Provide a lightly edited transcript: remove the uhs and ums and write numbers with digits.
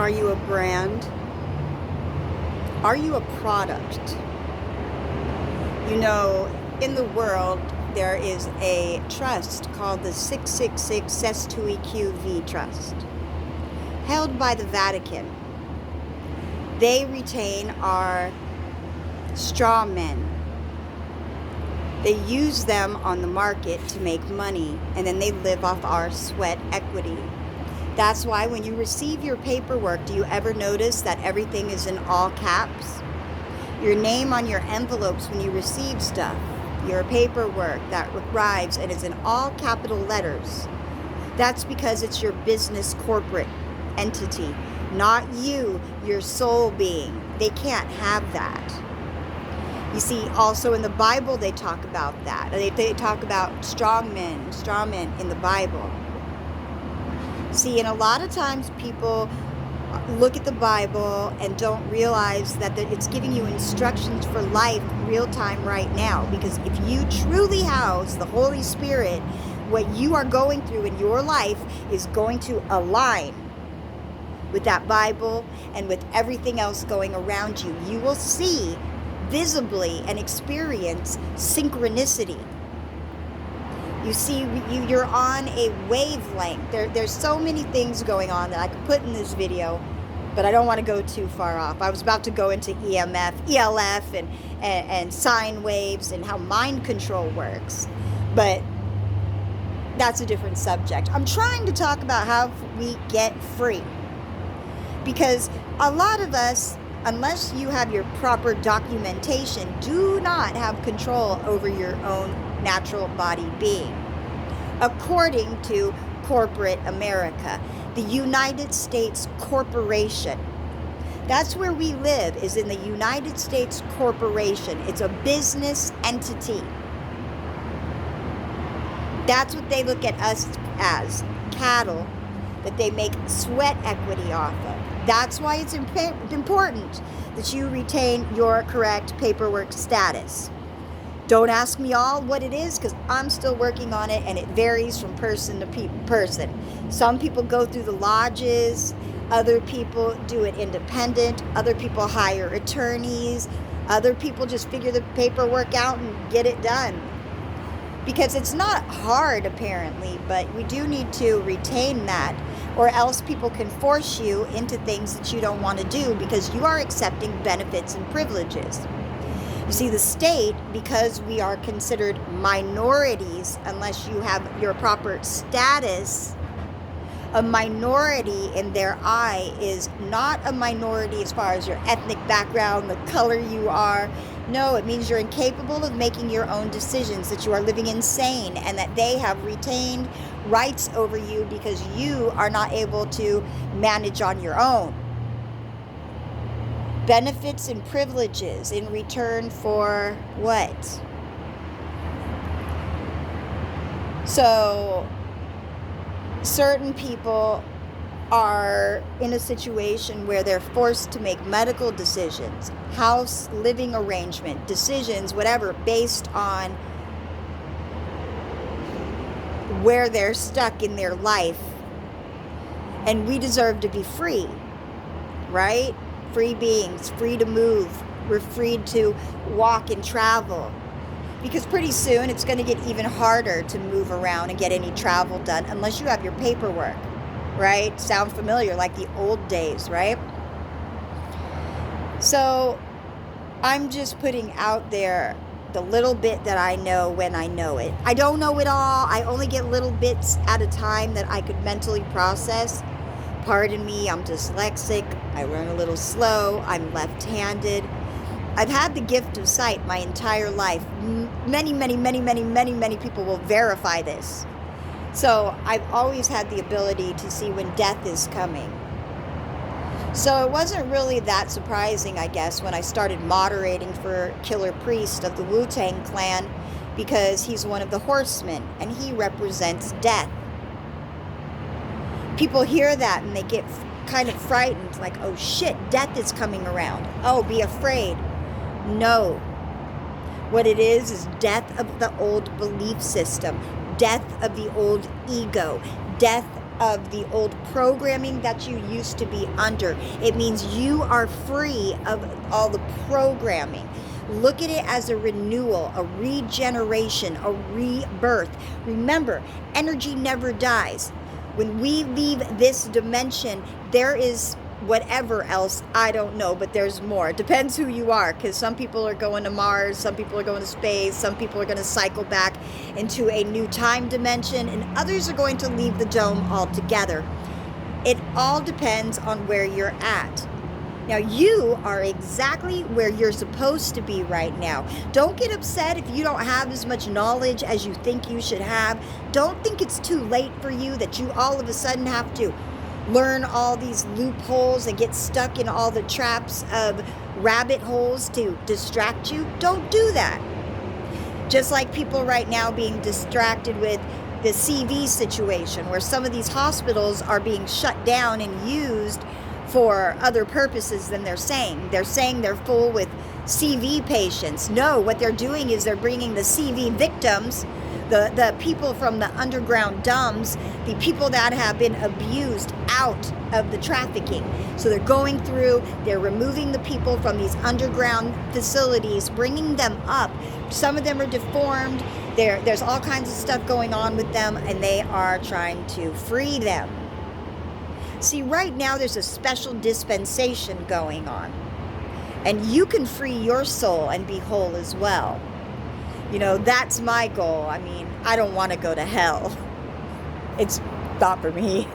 Are you a brand? Are you a product? You know, in the world, there is a trust called the 666 Cestui QV Trust, held by the Vatican. They retain our straw men. They use them on the market to make money, and then they live off our sweat equity. That's why when you receive your paperwork, do you ever notice that everything is in all caps? Your name on your envelopes when you receive stuff, your paperwork that arrives, and it's in all capital letters. That's because it's your business corporate entity, not you, your soul being. They can't have that. You see, also in the Bible, they talk about that. They talk about strong men in the Bible. See, and a lot of times people look at the Bible and don't realize that it's giving you instructions for life real time right now. Because if you truly house the Holy Spirit, what you are going through in your life is going to align with that Bible and with everything else going around you. You will see visibly and experience synchronicity. You see, you're on a wavelength. There's so many things going on that I could put in this video, but I don't want to go too far off. I was about to go into ELF, and sine waves and how mind control works, but that's a different subject. I'm trying to talk about how we get free, because a lot of us, unless you have your proper documentation, do not have control over your own natural body being. According to corporate America, the United States Corporation, that's where we live, is in the United States Corporation. It's a business entity. That's what they look at us as, cattle that they make sweat equity off of. That's why it's important that you retain your correct paperwork status. Don't ask me all what it is, because I'm still working on it, and it varies from person to person. Some people go through the lodges, other people do it independent, other people hire attorneys, other people just figure the paperwork out and get it done. Because it's not hard, apparently, but we do need to retain that, or else people can force you into things that you don't want to do because you are accepting benefits and privileges. You see, the state, because we are considered minorities, unless you have your proper status, a minority in their eye is not a minority as far as your ethnic background, the color you are. No, it means you're incapable of making your own decisions, that you are living insane, and that they have retained rights over you because you are not able to manage on your own. Benefits and privileges in return for what? So, certain people are in a situation where they're forced to make medical decisions, house, living arrangement, decisions, whatever, based on where they're stuck in their life. And we deserve to be free, right? Free beings, free to move. We're free to walk and travel. Because pretty soon it's going to get even harder to move around and get any travel done unless you have your paperwork, right? Sound familiar, like the old days, right? So I'm just putting out there the little bit that I know when I know it. I don't know it all. I only get little bits at a time that I could mentally process. Pardon me, I'm dyslexic. I learn a little slow. I'm left-handed. I've had the gift of sight my entire life. Many people will verify this. So I've always had the ability to see when death is coming. So it wasn't really that surprising, I guess, when I started moderating for Killer Priest of the Wu-Tang Clan, because he's one of the horsemen and he represents death. People hear that and they get kind of frightened, like, oh shit, death is coming around. Oh, be afraid. No. What it is death of the old belief system, death of the old ego, death of the old programming that you used to be under. It means you are free of all the programming. Look at it as a renewal, a regeneration, a rebirth. Remember, energy never dies. When we leave this dimension, there is whatever else, I don't know, but there's more. It depends who you are, because some people are going to Mars, some people are going to space, some people are going to cycle back into a new time dimension, and others are going to leave the dome altogether. It all depends on where you're at. Now, you are exactly where you're supposed to be right now. Don't get upset if you don't have as much knowledge as you think you should have. Don't think it's too late for you, that you all of a sudden have to learn all these loopholes and get stuck in all the traps of rabbit holes to distract you. Don't do that. Just like people right now being distracted with the CV situation, where some of these hospitals are being shut down and used for other purposes than they're saying. They're saying they're full with CV patients. No, what they're doing is they're bringing the CV victims, the people from the underground dumbs, the people that have been abused, out of the trafficking. So they're going through, they're removing the people from these underground facilities, bringing them up. Some of them are deformed. There's all kinds of stuff going on with them, and they are trying to free them. See, right now there's a special dispensation going on, and you can free your soul and be whole as well. You know, that's my goal. I mean, I don't want to go to hell. It's not for me.